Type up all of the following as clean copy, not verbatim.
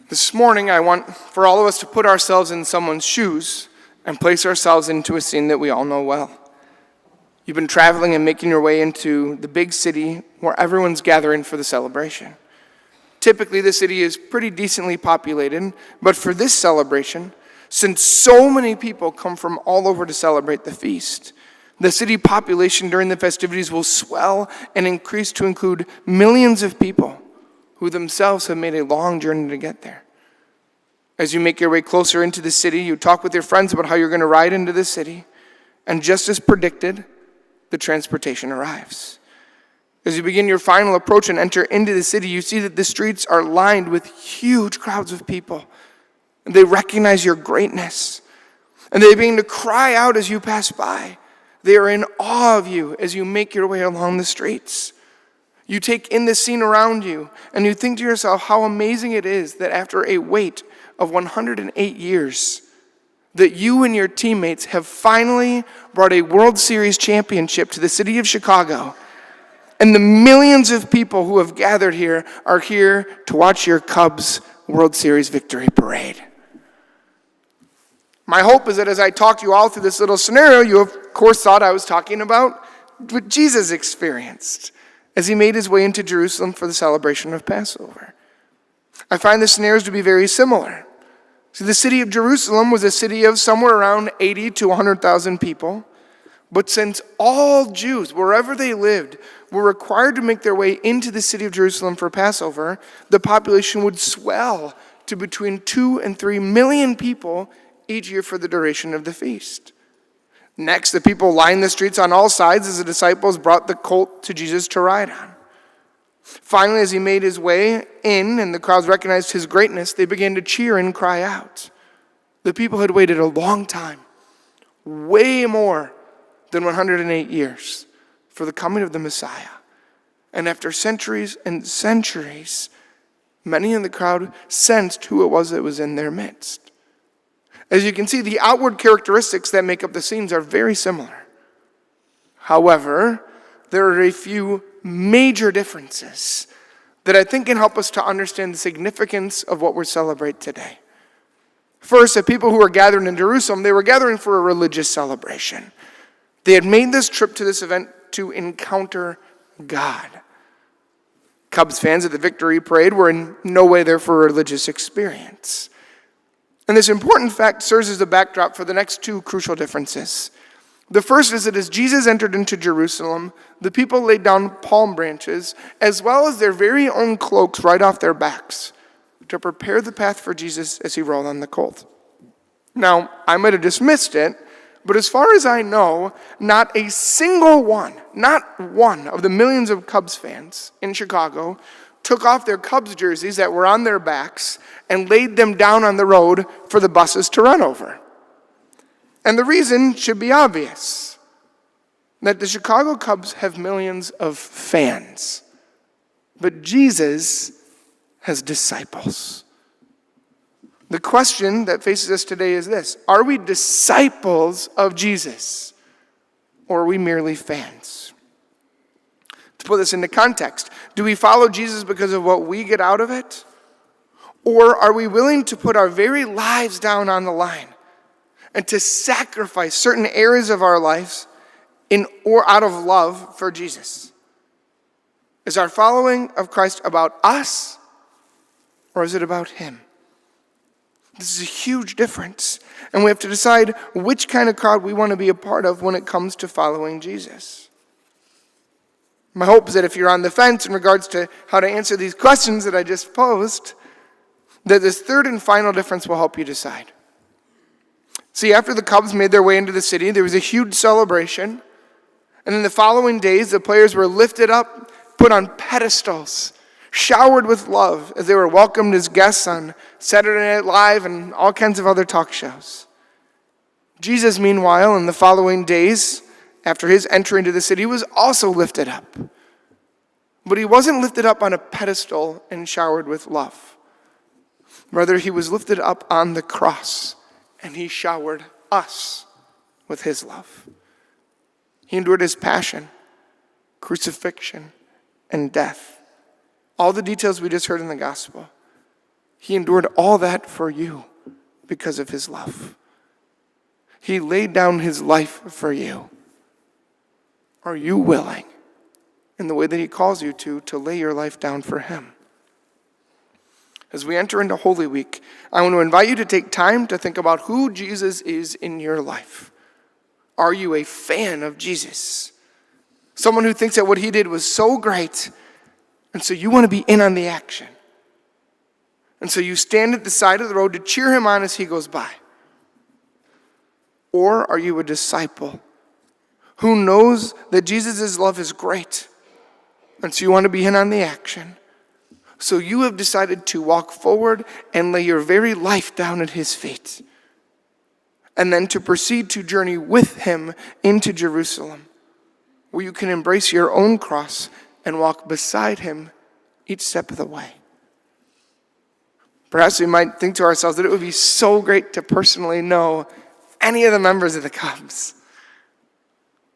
This morning, I want for all of us to put ourselves in someone's shoes and place ourselves into a scene that we all know well. You've been traveling and making your way into the big city where everyone's gathering for the celebration. Typically, the city is pretty decently populated, but for this celebration, since so many people come from all over to celebrate the feast, the city population during the festivities will swell and increase to include millions of people who themselves have made a long journey to get there. As you make your way closer into the city, you talk with your friends about how you're going to ride into the city, and just as predicted, the transportation arrives. As you begin your final approach and enter into the city, you see that the streets are lined with huge crowds of people. And they recognize your greatness, and they begin to cry out as you pass by. They are in awe of you as you make your way along the streets. You take in the scene around you, and you think to yourself how amazing it is that after a wait of 108 years, that you and your teammates have finally brought a World Series championship to the city of Chicago. And the millions of people who have gathered here are here to watch your Cubs World Series victory parade. My hope is that as I talk you all through this little scenario, you of course thought I was talking about what Jesus experienced as he made his way into Jerusalem for the celebration of Passover. I find the scenarios to be very similar. See, the city of Jerusalem was a city of somewhere around 80 to 100,000 people. But since all Jews, wherever they lived, were required to make their way into the city of Jerusalem for Passover, the population would swell to between 2 and 3 million people each year for the duration of the feast. Next, the people lined the streets on all sides as the disciples brought the colt to Jesus to ride on. Finally, as he made his way in and the crowds recognized his greatness, they began to cheer and cry out. The people had waited a long time, way more than 108 years, for the coming of the Messiah. And after centuries and centuries, many in the crowd sensed who it was that was in their midst. As you can see, the outward characteristics that make up the scenes are very similar. However, there are a few major differences that I think can help us to understand the significance of what we celebrate today. First, the people who were gathering in Jerusalem, they were gathering for a religious celebration. They had made this trip to this event to encounter God. Cubs fans at the victory parade were in no way there for a religious experience. And this important fact serves as the backdrop for the next two crucial differences. The first is that as Jesus entered into Jerusalem, the people laid down palm branches as well as their very own cloaks right off their backs to prepare the path for Jesus as he rode on the colt. Now, I might have dismissed it, but as far as I know, not a single one, not one of the millions of Cubs fans in Chicago took off their Cubs jerseys that were on their backs and laid them down on the road for the buses to run over. And the reason should be obvious, that the Chicago Cubs have millions of fans, but Jesus has disciples. The question that faces us today is this: are we disciples of Jesus, or are we merely fans? To put this into context, do we follow Jesus because of what we get out of it? Or are we willing to put our very lives down on the line and to sacrifice certain areas of our lives in or out of love for Jesus? Is our following of Christ about us, or is it about him? This is a huge difference, and we have to decide which kind of crowd we want to be a part of when it comes to following Jesus. My hope is that if you're on the fence in regards to how to answer these questions that I just posed, that this third and final difference will help you decide. See, after the Cubs made their way into the city, there was a huge celebration, and in the following days, the players were lifted up, put on pedestals, showered with love as they were welcomed as guests on Saturday Night Live and all kinds of other talk shows. Jesus, meanwhile, in the following days, after his entry into the city, was also lifted up. But he wasn't lifted up on a pedestal and showered with love. Rather, he was lifted up on the cross, and he showered us with his love. He endured his passion, crucifixion, and death. All the details we just heard in the gospel. He endured all that for you because of his love. He laid down his life for you. Are you willing, in the way that he calls you to lay your life down for him? As we enter into Holy Week, I want to invite you to take time to think about who Jesus is in your life. Are you a fan of Jesus? Someone who thinks that what he did was so great, and so you want to be in on the action. And so you stand at the side of the road to cheer him on as he goes by. Or are you a disciple who knows that Jesus' love is great, and so you want to be in on the action? So you have decided to walk forward and lay your very life down at his feet, and then to proceed to journey with him into Jerusalem, where you can embrace your own cross and walk beside him each step of the way. Perhaps we might think to ourselves that it would be so great to personally know any of the members of the Cubs.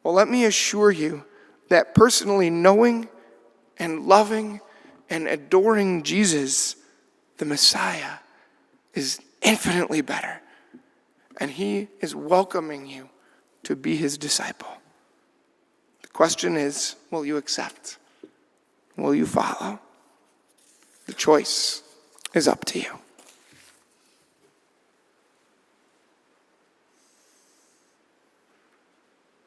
Well, let me assure you that personally knowing and loving and adoring Jesus, the Messiah, is infinitely better. And he is welcoming you to be his disciple. The question is, will you accept? Will you follow? The choice is up to you.